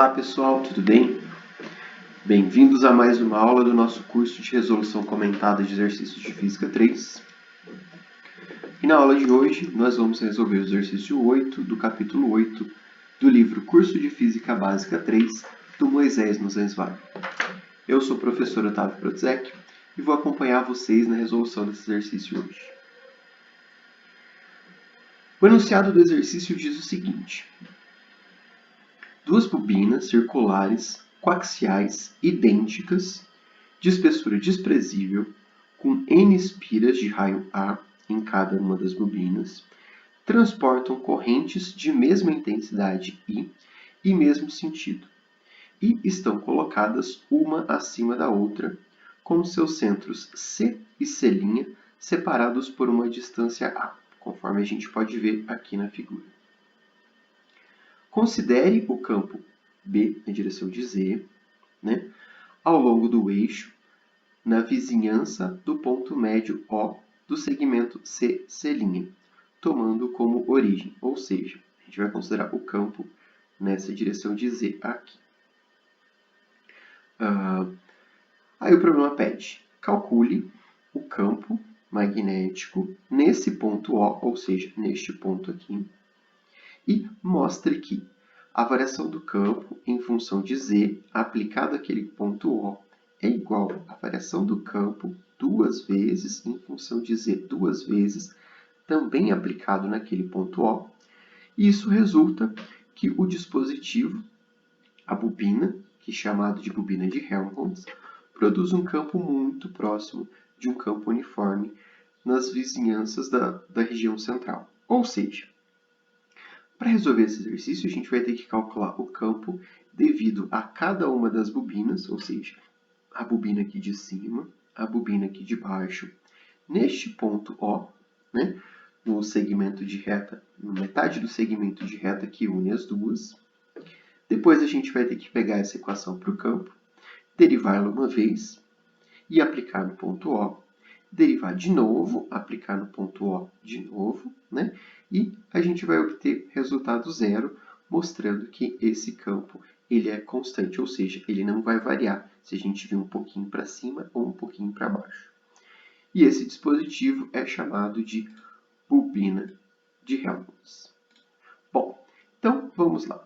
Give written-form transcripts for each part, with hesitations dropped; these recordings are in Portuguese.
Olá pessoal, tudo bem? Bem-vindos a mais uma aula do nosso curso de resolução comentada de exercícios de Física 3. E na aula de hoje nós vamos resolver o exercício 8 do capítulo 8 do livro Curso de Física Básica 3 do Moisés Nussenswein. Eu sou o professor Otávio Protzek e vou acompanhar vocês na resolução desse exercício hoje. O enunciado do exercício diz o seguinte: duas bobinas circulares coaxiais idênticas, de espessura desprezível, com N espiras de raio A em cada uma das bobinas, transportam correntes de mesma intensidade I e mesmo sentido, e estão colocadas uma acima da outra, com seus centros C e C' separados por uma distância A, conforme a gente pode ver aqui na figura. Considere o campo B na direção de Z, ao longo do eixo, na vizinhança do ponto médio O do segmento C', tomando como origem, ou seja, a gente vai considerar o campo nessa direção de Z aqui. Aí o problema pede, calcule o campo magnético nesse ponto O, ou seja, neste ponto aqui, e mostre que a variação do campo em função de Z aplicada àquele ponto O é igual à variação do campo duas vezes em função de Z duas vezes, também aplicado naquele ponto O. E isso resulta que o dispositivo, a bobina, que é chamado de bobina de Helmholtz, produz um campo muito próximo de um campo uniforme nas vizinhanças da região central. Ou seja, para resolver esse exercício, a gente vai ter que calcular o campo devido a cada uma das bobinas, ou seja, a bobina aqui de cima, a bobina aqui de baixo, neste ponto O, no segmento de reta, na metade do segmento de reta que une as duas. Depois a gente vai ter que pegar essa equação para o campo, derivá-la uma vez e aplicar no ponto O, derivar de novo, aplicar no ponto O de novo, e a gente vai obter resultado zero, mostrando que esse campo ele é constante, ou seja, ele não vai variar se a gente vir um pouquinho para cima ou um pouquinho para baixo. E esse dispositivo é chamado de bobina de Helmholtz. Bom, então vamos lá.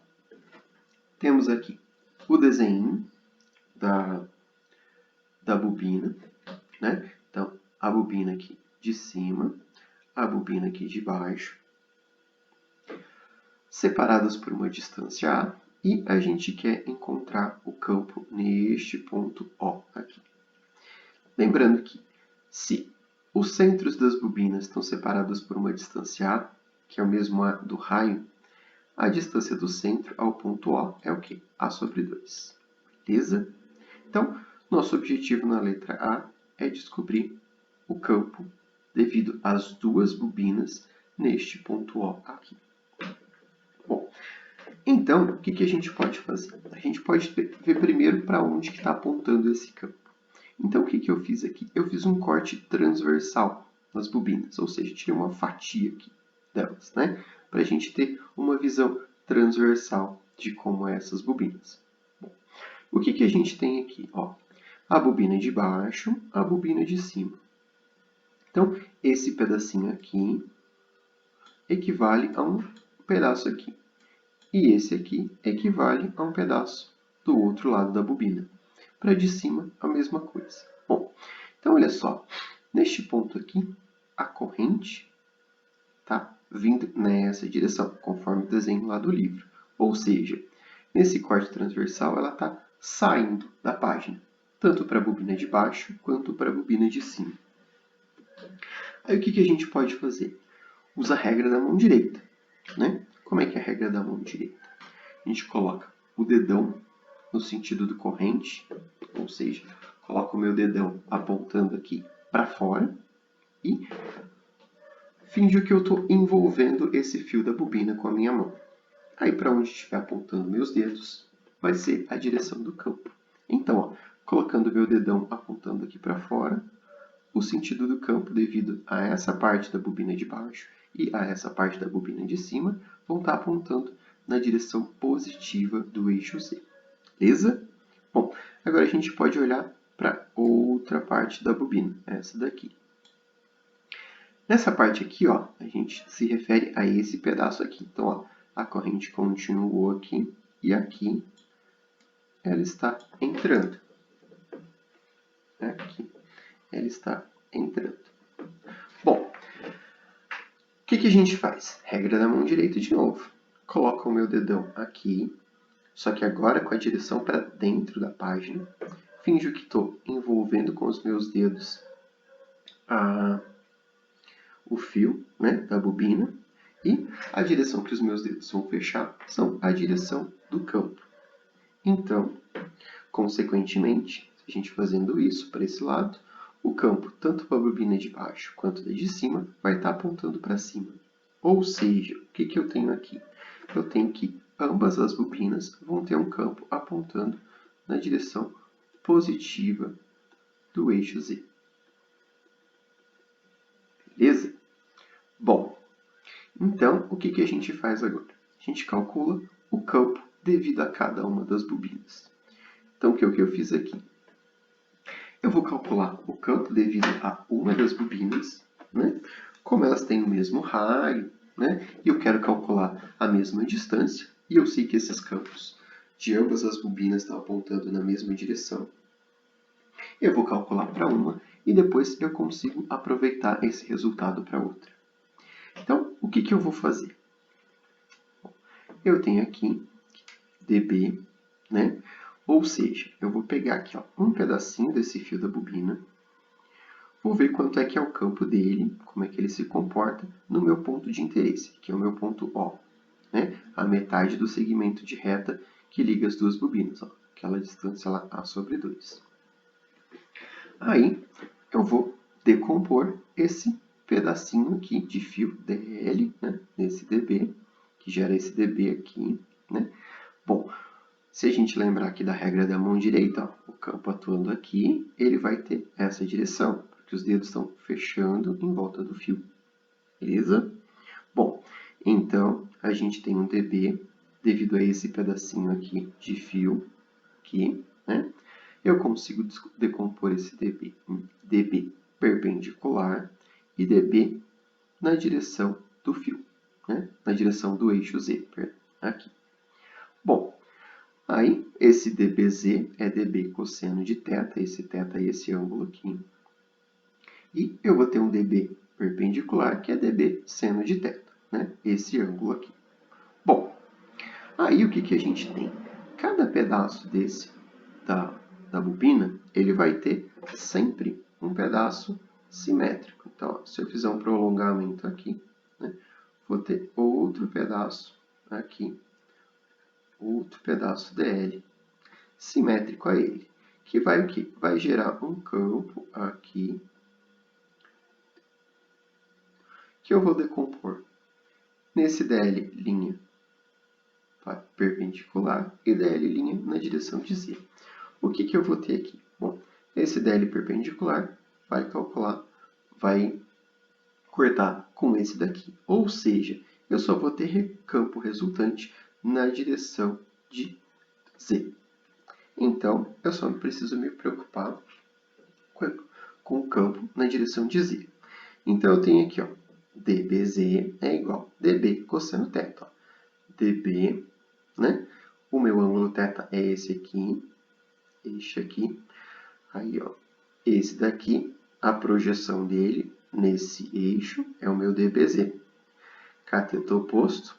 Temos aqui o desenho da bobina, Então, a bobina aqui de cima, a bobina aqui de baixo, separadas por uma distância A, e a gente quer encontrar o campo neste ponto O aqui. Lembrando que, se os centros das bobinas estão separados por uma distância A, que é o mesmo A do raio, a distância do centro ao ponto O é o quê? A sobre 2. Beleza? Então, nosso objetivo na letra A é descobrir o campo devido às duas bobinas neste ponto O aqui. Bom, então, o que a gente pode fazer? A gente pode ver primeiro para onde está apontando esse campo. Então, o que eu fiz aqui? Eu fiz um corte transversal nas bobinas, ou seja, tirei uma fatia aqui delas, para a gente ter uma visão transversal de como é essas bobinas. Bom, o que a gente tem aqui? A bobina de baixo, a bobina de cima. Então, esse pedacinho aqui equivale a um pedaço aqui. E esse aqui equivale a um pedaço do outro lado da bobina. Para de cima, a mesma coisa. Bom, então olha só. Neste ponto aqui, a corrente está vindo nessa direção, conforme o desenho lá do livro. Ou seja, nesse corte transversal, ela está saindo da página, tanto para a bobina de baixo quanto para a bobina de cima. Aí o que a gente pode fazer? Usa a regra da mão direita. Como é que é a regra da mão direita? A gente coloca o dedão no sentido do corrente, ou seja, coloco o meu dedão apontando aqui para fora e finjo que eu estou envolvendo esse fio da bobina com a minha mão. Aí, para onde estiver apontando meus dedos, vai ser a direção do campo. Então, colocando meu dedão apontando aqui para fora, o sentido do campo devido a essa parte da bobina de baixo e a essa parte da bobina de cima vão estar apontando na direção positiva do eixo Z. Beleza? Bom, agora a gente pode olhar para outra parte da bobina, essa daqui. Nessa parte aqui, ó, a gente se refere a esse pedaço aqui. Então, ó, a corrente continuou aqui e aqui ela está entrando. Aqui ela está entrando. Bom, o que a gente faz? Regra da mão direita de novo. Coloco o meu dedão aqui, só que agora com a direção para dentro da página. Finjo que estou envolvendo com os meus dedos o fio, né, da bobina. E a direção que os meus dedos vão fechar são a direção do campo. Então, consequentemente, a gente fazendo isso para esse lado, o campo, tanto para a bobina de baixo quanto da de cima, vai estar apontando para cima. Ou seja, o que eu tenho aqui? Eu tenho que ambas as bobinas vão ter um campo apontando na direção positiva do eixo Z. Beleza? Bom, então, o que a gente faz agora? A gente calcula o campo devido a cada uma das bobinas. Então, o que eu fiz aqui? Eu vou calcular o campo devido a uma das bobinas, né? Como elas têm o mesmo raio, né? E eu quero calcular a mesma distância, e eu sei que esses campos de ambas as bobinas estão apontando na mesma direção. Eu vou calcular para uma, e depois eu consigo aproveitar esse resultado para outra. Então, o que eu vou fazer? Eu tenho aqui dB, né? Ou seja, eu vou pegar aqui ó, um pedacinho desse fio da bobina, vou ver quanto é que é o campo dele, como é que ele se comporta no meu ponto de interesse, que é o meu ponto O, né? A metade do segmento de reta que liga as duas bobinas, ó, aquela distância lá, A sobre 2. Aí, eu vou decompor esse pedacinho aqui de fio DL, né? Nesse dB, que gera esse dB aqui, né? Bom, se a gente lembrar aqui da regra da mão direita, ó, o campo atuando aqui, ele vai ter essa direção, porque os dedos estão fechando em volta do fio. Beleza? Bom, então a gente tem um dB devido a esse pedacinho aqui de fio, aqui, né? Eu consigo decompor esse dB em dB perpendicular e dB na direção do fio, né? Na direção do eixo Z, aqui. Bom, aí, esse dBz é dB cosseno de θ, esse θ é esse ângulo aqui. E eu vou ter um dB perpendicular, que é dB seno de θ, né? Esse ângulo aqui. Bom, aí o que a gente tem? Cada pedaço desse da bobina, ele vai ter sempre um pedaço simétrico. Então, se eu fizer um prolongamento aqui, né, vou ter outro pedaço aqui, outro pedaço dL, simétrico a ele, que vai o quê? Vai gerar um campo aqui, que eu vou decompor nesse DL' perpendicular e DL' na direção de Z. O que eu vou ter aqui? Bom, esse DL perpendicular vai calcular, vai cortar com esse daqui. Ou seja, eu só vou ter campo resultante na direção de Z. Então, eu só preciso me preocupar com o campo na direção de Z. Então, eu tenho aqui, ó, dBz é igual a dB cosseno θ. Ó. dB, né? O meu ângulo θ é esse aqui, este aqui. Aí, ó, esse daqui, a projeção dele nesse eixo é o meu dBz. Cateto oposto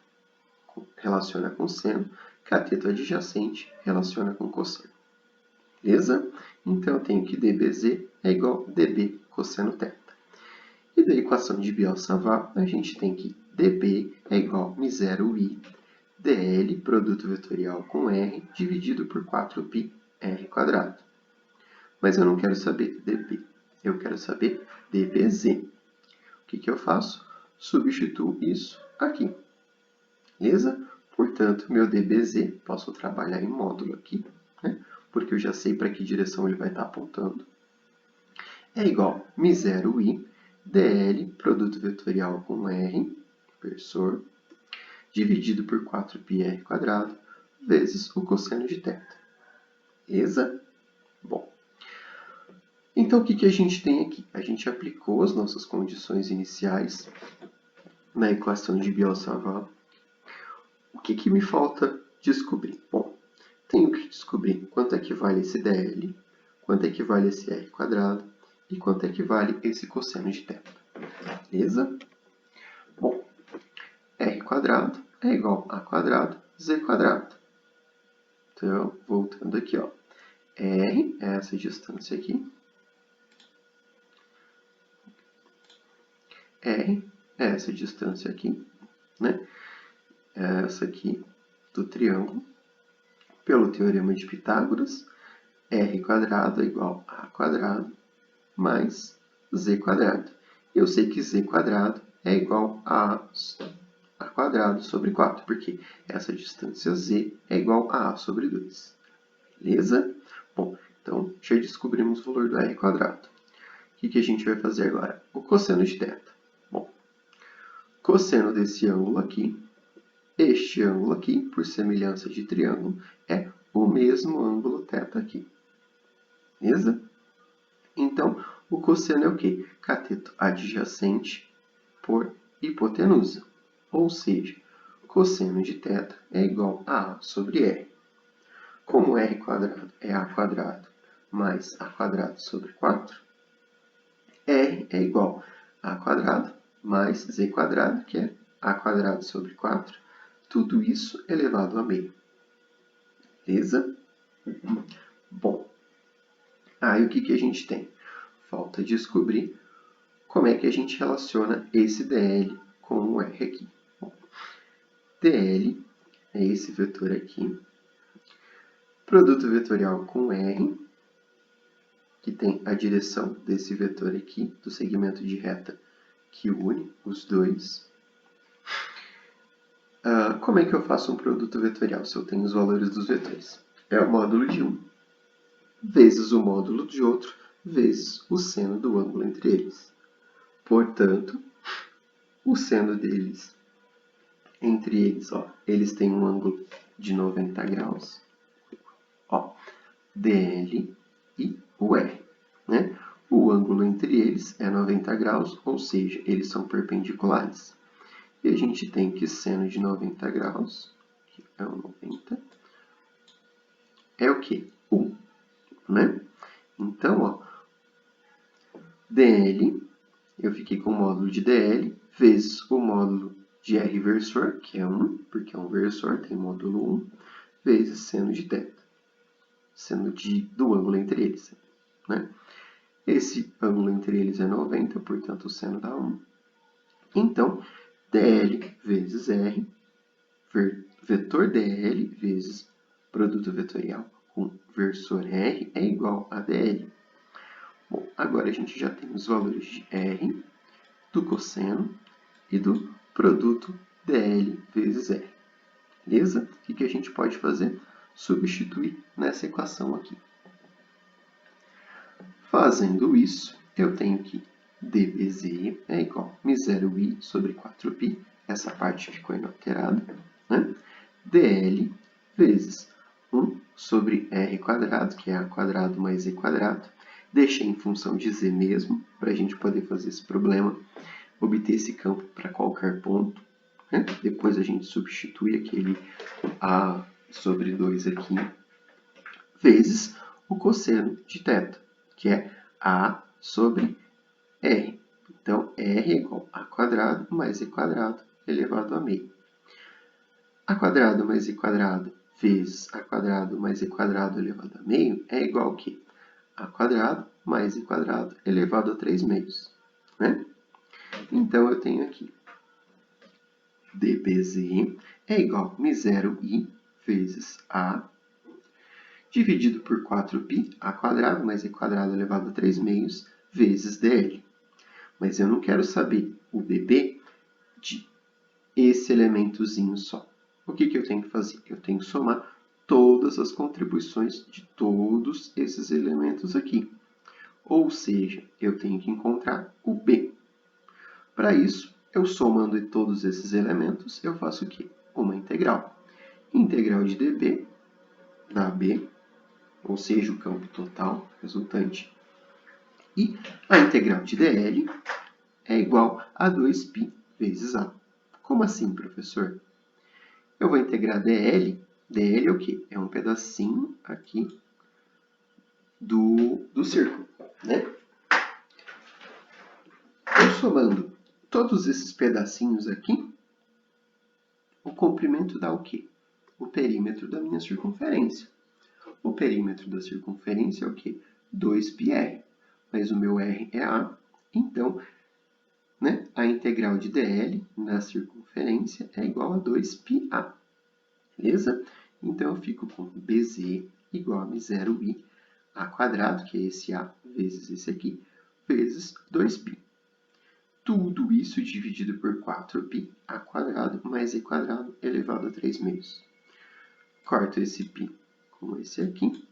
relaciona com seno, cateto adjacente relaciona com cosseno. Beleza? Então, eu tenho que dBz é igual a dB cosseno θ. E da equação de Biot-Savart, a gente tem que dB é igual a μ0i dl, produto vetorial com r, dividido por 4πr². Mas eu não quero saber dB, eu quero saber dBz. O que eu faço? Substituo isso aqui. Beleza? Portanto, meu dBz, posso trabalhar em módulo aqui, né? Porque eu já sei para que direção ele vai estar apontando. É igual a μ0i dl, produto vetorial com r, versor, dividido por 4πr² vezes o cosseno de θ. Beleza? Bom, então o que a gente tem aqui? A gente aplicou as nossas condições iniciais na equação de Biot-Savart. O que me falta descobrir? Bom, tenho que descobrir quanto é que vale esse dl, quanto é que vale esse r² e quanto é que vale esse cosseno de θ. Beleza? Bom, r² é igual a quadrado z². Então, voltando aqui, ó, r é essa distância aqui, r é essa distância aqui, né? É essa aqui do triângulo. Pelo teorema de Pitágoras, r² é igual a quadrado mais z². Eu sei que z² é igual a quadrado sobre 4, porque essa distância z é igual a sobre 2. Beleza? Bom, então já descobrimos o valor do r². O que a gente vai fazer agora? O cosseno de θ. Bom, cosseno desse ângulo aqui, este ângulo aqui, por semelhança de triângulo, é o mesmo ângulo θ aqui. Beleza? Então, o cosseno é o quê? Cateto adjacente por hipotenusa. Ou seja, cosseno de θ é igual a A sobre R. Como r² é A² mais A² sobre 4, R é igual a A² mais Z², que é A² sobre 4. Tudo isso elevado a meio. Beleza? Bom, aí o que a gente tem? Falta descobrir como é que a gente relaciona esse dl com o R aqui. Bom, dl é esse vetor aqui, produto vetorial com R, que tem a direção desse vetor aqui, do segmento de reta que une os dois. Como é que eu faço um produto vetorial se eu tenho os valores dos vetores? É o módulo de um vezes o módulo de outro vezes o seno do ângulo entre eles. Portanto, o seno deles, entre eles, ó, eles têm um ângulo de 90 graus. Ó, dl e o R. Né? O ângulo entre eles é 90 graus, ou seja, eles são perpendiculares. E a gente tem que seno de 90 graus, que é o 90, é o quê? 1. Né? Então, ó, dl, eu fiquei com o módulo de dl, vezes o módulo de R versor, que é 1, porque é um versor, tem módulo 1, vezes seno de θ, seno do ângulo entre eles. Né? Esse ângulo entre eles é 90, portanto, o seno dá 1. Então, dl vezes R, vetor dl vezes produto vetorial com versor R é igual a dl. Bom, agora a gente já tem os valores de R, do cosseno e do produto dl vezes R. Beleza? O que a gente pode fazer? Substituir nessa equação aqui. Fazendo isso, eu tenho que dBz é igual a μ0i sobre 4π, essa parte ficou inalterada, né? dl vezes 1 sobre r², que é A² mais z². Deixei em função de z mesmo, para a gente poder fazer esse problema, obter esse campo para qualquer ponto. Né? Depois a gente substitui aquele A sobre 2 aqui, vezes o cosseno de θ, que é A sobre R. Então, R é igual a A² mais z² elevado a meio. A² mais z² vezes A² mais z² elevado a meio é igual a quê? A² mais z² elevado a 3 meios. Né? Então, eu tenho aqui dBz é igual a μ0i vezes A dividido por 4π, A² mais z² elevado a 3 meios, vezes dl. Mas eu não quero saber o dB de esse elementozinho só. O que eu tenho que fazer? Eu tenho que somar todas as contribuições de todos esses elementos aqui. Ou seja, eu tenho que encontrar o B. Para isso, eu somando todos esses elementos, eu faço o quê? uma integral. Integral de dB dá B, ou seja, o campo total resultante. E a integral de dl é igual a 2π vezes A. Como assim, professor? Eu vou integrar dl. dl é o quê? É um pedacinho aqui do círculo, né? Eu somando todos esses pedacinhos aqui, o comprimento dá o quê? O perímetro da minha circunferência. O perímetro da circunferência é o quê? 2πr. Mas o meu r é A, então, né, a integral de dl na circunferência é igual a 2πa. Beleza? Então, eu fico com bz igual a m0i a quadrado, que é esse a vezes esse aqui, vezes 2π. Tudo isso dividido por 4π a quadrado mais e quadrado elevado a 3 meios. Corto esse π com esse aqui,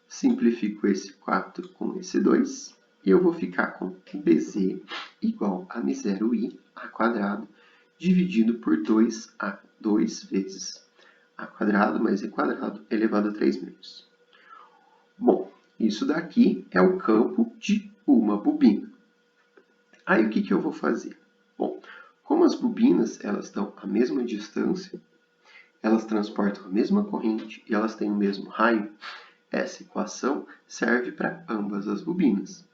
simplifico esse 4 com esse 2, e eu vou ficar com bz igual a m0i a quadrado dividido por 2 a 2 vezes a quadrado mais e quadrado elevado a 3 meios. Bom, isso daqui é o campo de uma bobina. Aí o que eu vou fazer? Bom, como as bobinas elas dão a mesma distância, elas transportam a mesma corrente e elas têm o mesmo raio, essa equação serve para ambas as bobinas.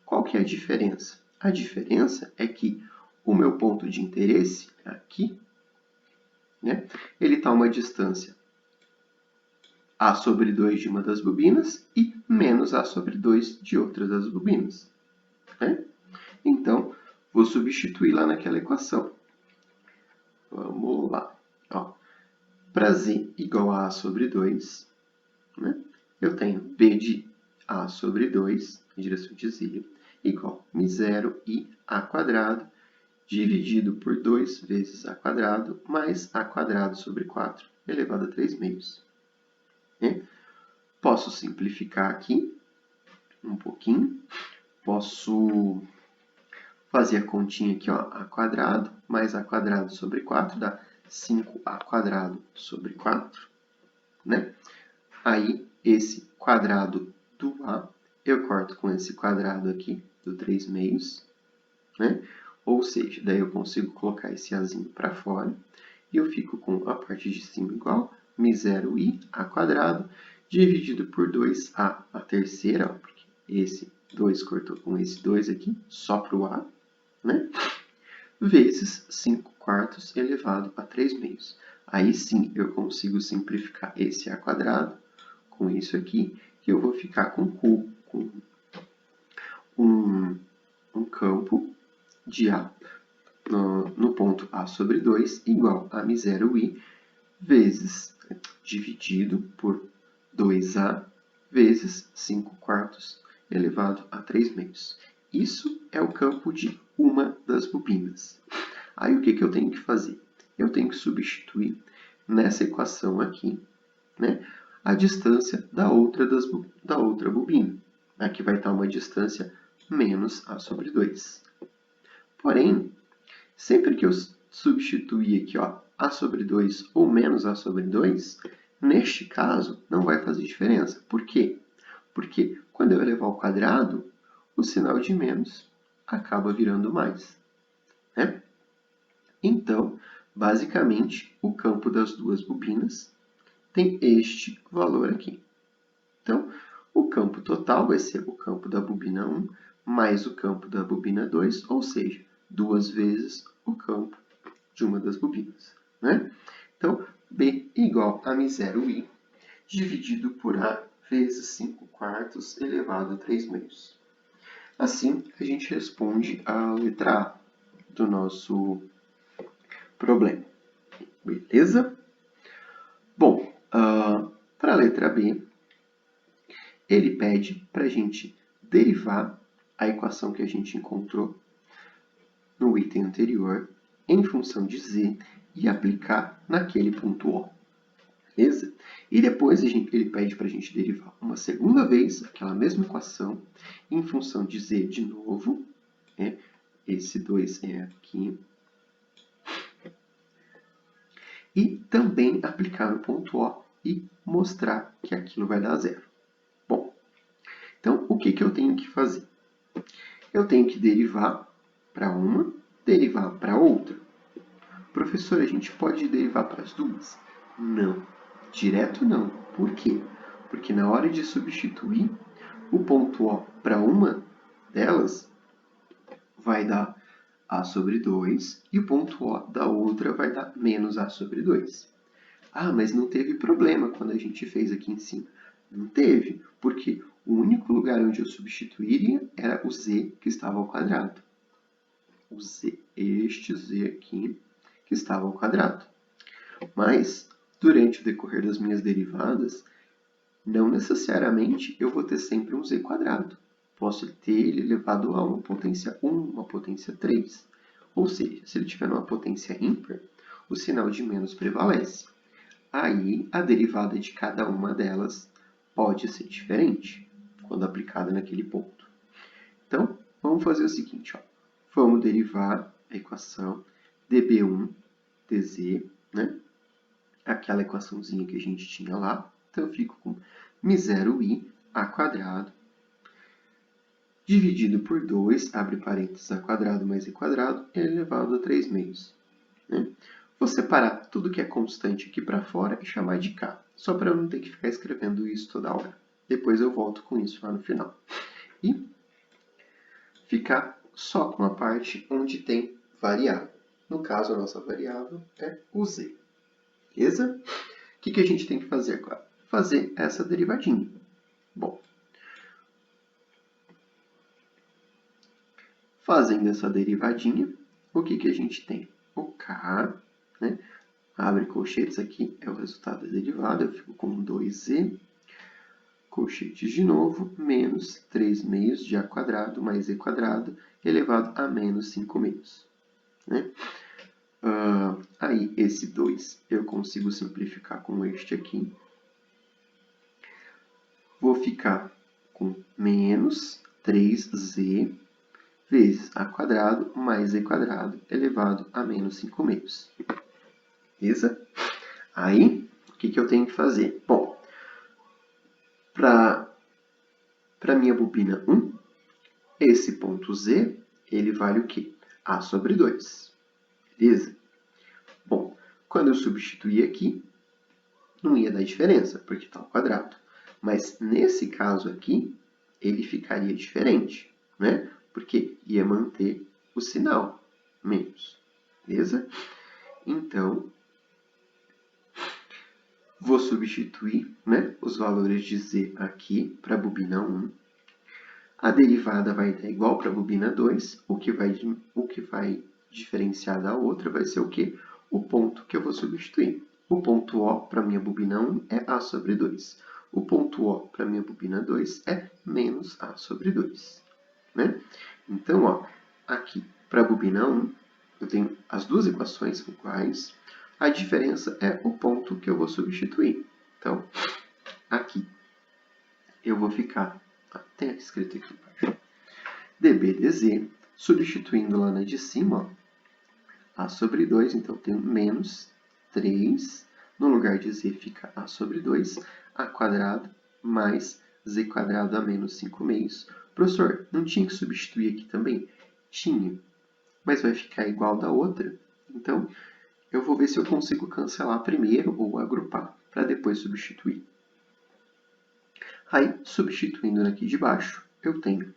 Qual que é a diferença? A diferença é que o meu ponto de interesse aqui, né, ele está a uma distância A sobre 2 de uma das bobinas e menos A sobre 2 de outra das bobinas. Né? Então, vou substituir lá naquela equação. Vamos lá. Para z igual a sobre 2, né, eu tenho b de a sobre 2, em direção de z, igual a m0i a quadrado, dividido por 2 vezes a quadrado, mais a quadrado sobre 4, elevado a 3 meios. Né? Posso simplificar aqui um pouquinho. Posso fazer a continha aqui, ó, a quadrado mais a quadrado sobre 4 dá 5a quadrado sobre 4, né? Aí, esse quadrado do a, eu corto com esse quadrado aqui do 3 meios, né? Ou seja, daí eu consigo colocar esse azinho para fora e eu fico com a parte de cima igual m0i a quadrado dividido por 2a a terceira, ó, porque esse 2 cortou com esse 2 aqui, só para o a, né? Vezes 5 quartos elevado a 3 meios. Aí sim eu consigo simplificar esse a quadrado com isso aqui, que eu vou ficar com um campo de A no ponto A sobre 2 igual a m0i vezes dividido por 2a vezes 5 quartos elevado a 3 meios. Isso é o campo de uma das bobinas. Aí o que eu tenho que fazer? Eu tenho que substituir nessa equação aqui, né, a distância da outra bobina. Aqui vai estar uma distância menos A sobre 2. Porém, sempre que eu substituir aqui, ó, A sobre 2 ou menos A sobre 2, neste caso não vai fazer diferença. Por quê? Porque quando eu elevar ao quadrado, o sinal de menos acaba virando mais. Né? Então, basicamente, o campo das duas bobinas tem este valor aqui. Então, o campo total vai ser o campo da bobina 1 mais o campo da bobina 2, ou seja, 2 vezes o campo de uma das bobinas. Né? Então, B igual a m0i dividido por A vezes 5 quartos elevado a 3 meios. Assim, a gente responde a letra A do nosso problema. Beleza? Bom, para a letra B, ele pede para a gente derivar a equação que a gente encontrou no item anterior em função de z e aplicar naquele ponto O. Beleza? E depois ele pede para a gente derivar uma segunda vez aquela mesma equação em função de z de novo. Né? Esse 2 é aqui. e também aplicar no ponto O e mostrar que aquilo vai dar zero. Bom, então o que eu tenho que fazer? Eu tenho que derivar para uma, derivar para outra. Professor, a gente pode derivar para as duas? Não, direto não. Por quê? Porque na hora de substituir o ponto O para uma delas, vai dar A sobre 2 e o ponto O da outra vai dar menos A sobre 2. Ah, mas não teve problema quando a gente fez aqui em cima. Não teve, porque o único lugar onde eu substituiria era o z que estava ao quadrado. O z, este z aqui, que estava ao quadrado. Mas, durante o decorrer das minhas derivadas, não necessariamente eu vou ter sempre um z quadrado. Posso ter ele elevado a uma potência 1, uma potência 3. Ou seja, se ele tiver uma potência ímpar, o sinal de menos prevalece. Aí, a derivada de cada uma delas pode ser diferente quando aplicada naquele ponto. Então, vamos fazer o seguinte. Ó. Vamos derivar a equação dB1 dz, né? Aquela equaçãozinha que a gente tinha lá. Então, eu fico com μ0i a quadrado dividido por 2, abre parênteses, a quadrado mais e quadrado, elevado a 3 meios. Né? Vou separar tudo que é constante aqui para fora e chamar de k, só para eu não ter que ficar escrevendo isso toda hora. Depois eu volto com isso lá no final. E ficar só com a parte onde tem variável. No caso, a nossa variável é o z. Beleza? O que a gente tem que fazer agora? Fazer essa derivadinha. Bom, fazendo essa derivadinha, o que a gente tem? O k, né? Abre colchetes aqui, é o resultado da derivada, eu fico com 2z, colchetes de novo, menos 3 meios de a quadrado mais e quadrado, elevado a menos 5 meios. Né? Aí, esse 2 eu consigo simplificar com este aqui. Vou ficar com menos 3z vezes a quadrado mais e quadrado elevado a menos 5 meios. Beleza? Aí, o que eu tenho que fazer? Bom, para a minha bobina 1, esse ponto z, ele vale o quê? A sobre 2. Beleza? Bom, quando eu substituir aqui, não ia dar diferença, porque está ao quadrado. Mas nesse caso aqui, ele ficaria diferente, né? Porque ia manter o sinal menos. Beleza? Então, vou substituir, né, os valores de z aqui para a bobina 1. A derivada vai dar igual para a bobina 2. O que vai diferenciar da outra vai ser o quê? O ponto que eu vou substituir. O ponto O para a minha bobina 1 é A sobre 2. O ponto O para a minha bobina 2 é menos A sobre 2. Né? Então, ó, aqui para a bobina 1, eu tenho as duas equações iguais. A diferença é o ponto que eu vou substituir. Então, aqui eu vou ficar... tem escrito aqui embaixo. dB dz, substituindo lá na de cima, ó, A sobre 2, então eu tenho menos 3, no lugar de z fica A sobre 2, A quadrado mais z quadrado a menos 5 meios. Professor, não tinha que substituir aqui também? Tinha, mas vai ficar igual da outra. Então, eu vou ver se eu consigo cancelar primeiro ou agrupar, para depois substituir. Aí, substituindo aqui de baixo, eu tenho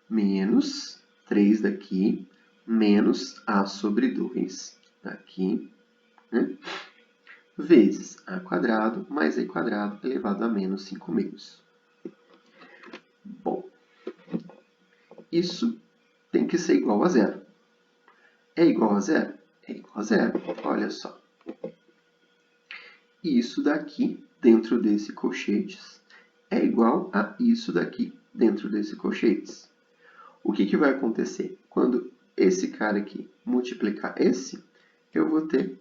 menos 3 daqui, menos A sobre 2 daqui, né? Vezes A quadrado mais E quadrado elevado a menos 5 meios. Bom, isso tem que ser igual a zero. É igual a zero? É igual a zero. Olha só. Isso daqui, dentro desse colchetes, é igual a isso daqui, dentro desse colchetes. O que vai acontecer? Quando esse cara aqui multiplicar esse, eu vou ter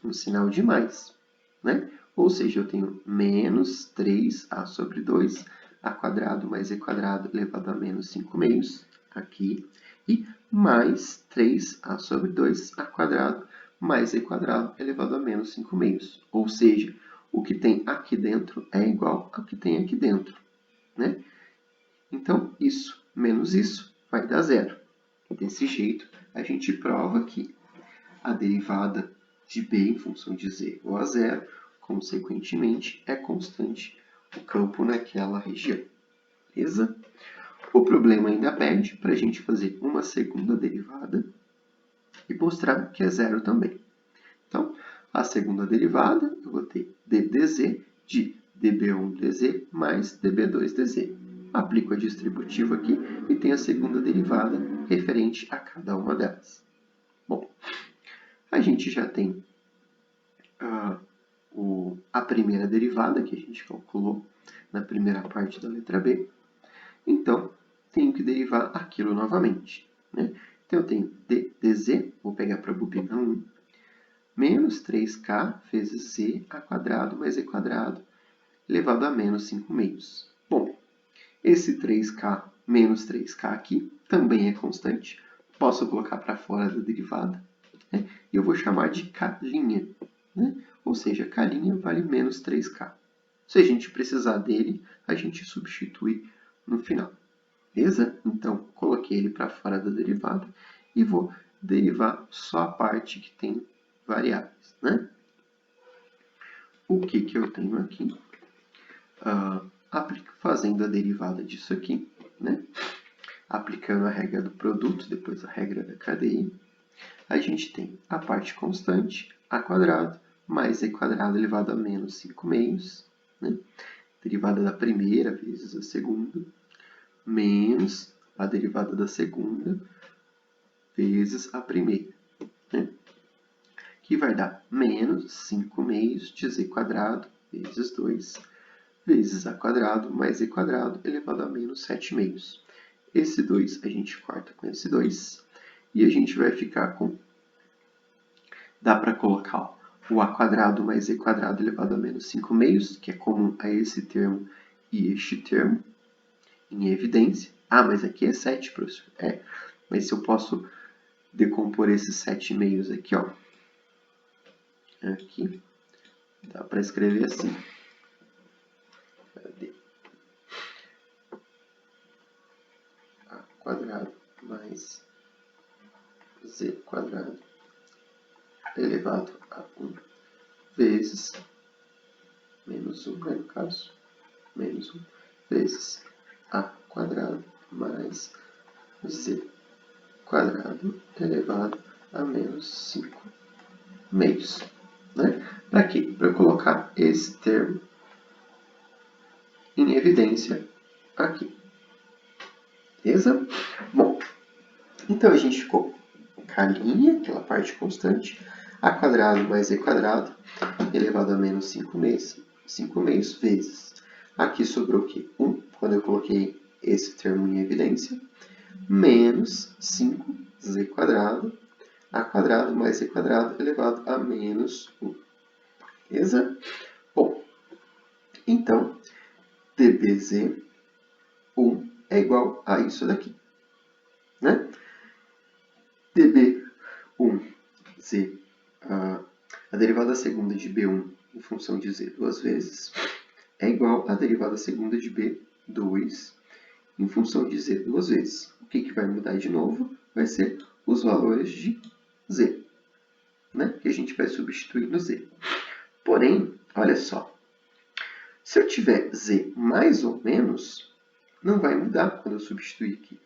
um sinal de mais, né? Ou seja, eu tenho menos 3A sobre 2, A quadrado mais E quadrado elevado a menos 5 meios, aqui, e mais 3A sobre 2, A quadrado mais e quadrado elevado a menos 5 meios. Ou seja, o que tem aqui dentro é igual ao que tem aqui dentro, né? Então, isso menos isso vai dar zero. Desse jeito, a gente prova que a derivada de b em função de z igual a zero, consequentemente, é constante o campo naquela região. Beleza? O problema ainda pede para a gente fazer uma segunda derivada e mostrar que é zero também. Então, a segunda derivada, eu vou ter ddz de db1dz mais db2dz. Aplico a distributiva aqui e tenho a segunda derivada referente a cada uma delas. Bom, a gente já tem a primeira derivada que a gente calculou na primeira parte da letra B. Então, tenho que derivar aquilo novamente, né? Então, eu tenho dz, vou pegar para a bobina 1, menos 3k vezes z a quadrado mais e quadrado elevado a menos 5 meios. Bom, esse 3k menos 3k aqui também é constante. Posso colocar para fora da derivada, né? E eu vou chamar de k', né? Ou seja, k' vale menos 3k. Se a gente precisar dele, a gente substitui no final. Beleza? Então, coloquei ele para fora da derivada e vou derivar só a parte que tem variáveis, né? O que eu tenho aqui? Fazendo a derivada disso aqui, né? Aplicando a regra do produto, depois a regra da cadeia, a gente tem a parte constante, a quadrado, mais e quadrado elevado a menos 5 meios, né? Derivada da primeira vezes a segunda, menos a derivada da segunda vezes a primeira, né? Que vai dar menos 5 meios de z quadrado vezes 2 vezes a quadrado mais e quadrado elevado a menos 7 meios. Esse 2 a gente corta com esse 2 e a gente vai ficar com... Dá para colocar o a quadrado mais e quadrado elevado a menos 5 meios, que é comum a esse termo e este termo, em evidência. Ah, mas aqui é 7, professor. É, mas se eu posso decompor esses 7 meios aqui, ó. Aqui, dá para escrever assim. Cadê? A quadrado mais z quadrado elevado a 1 vezes menos 1, né, no caso, menos 1 vezes a quadrado mais z quadrado elevado a menos 5 meios. Né? Para quê? Para eu colocar esse termo em evidência aqui. Beleza? Bom, então a gente ficou k', aquela parte constante, a quadrado mais e quadrado elevado a menos 5 meios vezes. Aqui sobrou o quê? 1, quando eu coloquei esse termo em evidência, menos 5z quadrado, a quadrado mais e quadrado elevado a menos 1. Beleza? Bom, então, dBz1 é igual a isso daqui, né? dB1z, a derivada segunda de b1 em função de z duas vezes, é igual à derivada segunda de b2 em função de z duas vezes. O que vai mudar de novo? Vai ser os valores de z, né? Que a gente vai substituir no z. Porém, olha só, se eu tiver z mais ou menos, não vai mudar quando eu substituir aqui.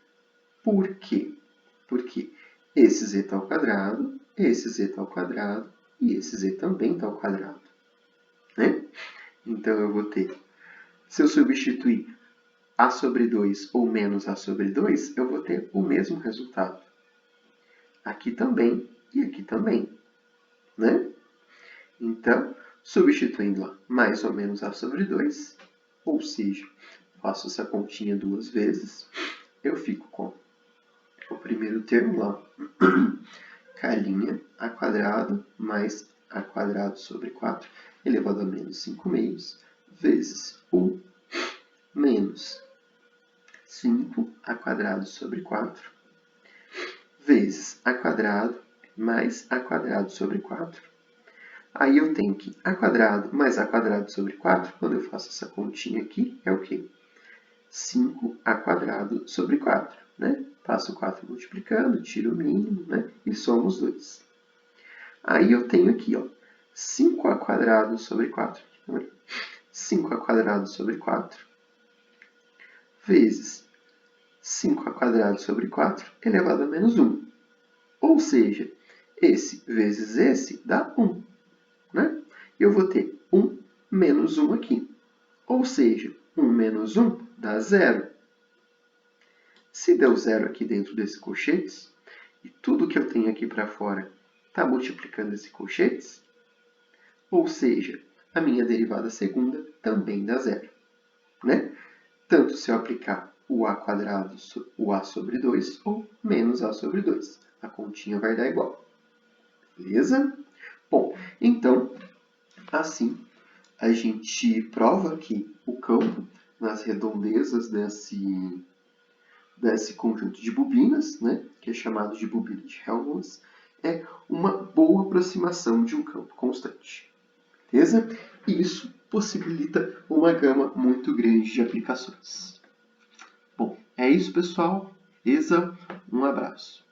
Por quê? Porque esse z está ao quadrado, esse z está ao quadrado e esse z também está ao quadrado, né? Então, eu vou ter, se eu substituir a sobre 2 ou menos a sobre 2, eu vou ter o mesmo resultado. Aqui também e aqui também, né? Então, substituindo lá mais ou menos a sobre 2, ou seja, faço essa continha duas vezes, eu fico com o primeiro termo lá, k' a quadrado mais a quadrado sobre 4 elevado a menos 5 meios, vezes 1 menos 5 a quadrado sobre 4, vezes a quadrado mais a quadrado sobre 4. Aí eu tenho que a quadrado mais a quadrado sobre 4, quando eu faço essa continha aqui, é o quê? 5a quadrado sobre 4, né? Passo 4 multiplicando, tiro o mínimo, né? E somo os 2. Aí eu tenho aqui, ó, 5a quadrado sobre 4. 5a quadrado sobre 4 vezes 5a quadrado sobre 4 elevado a menos 1. Ou seja, esse vezes esse dá 1. Né? Eu vou ter 1 menos 1 aqui. Ou seja, 1 menos 1 dá 0. Se deu 0 aqui dentro desses colchetes, e tudo que eu tenho aqui para fora está multiplicando esse colchetes, ou seja, a minha derivada segunda também dá 0. Né? Tanto se eu aplicar o a quadrado, o a sobre 2, ou menos a sobre 2. A continha vai dar igual. Beleza? Bom, então, assim, a gente prova que o campo nas redondezas desse conjunto de bobinas, né, que é chamado de bobina de Helmholtz, é uma boa aproximação de um campo constante. Beleza? E isso possibilita uma gama muito grande de aplicações. Bom, é isso, pessoal. Beleza? Um abraço.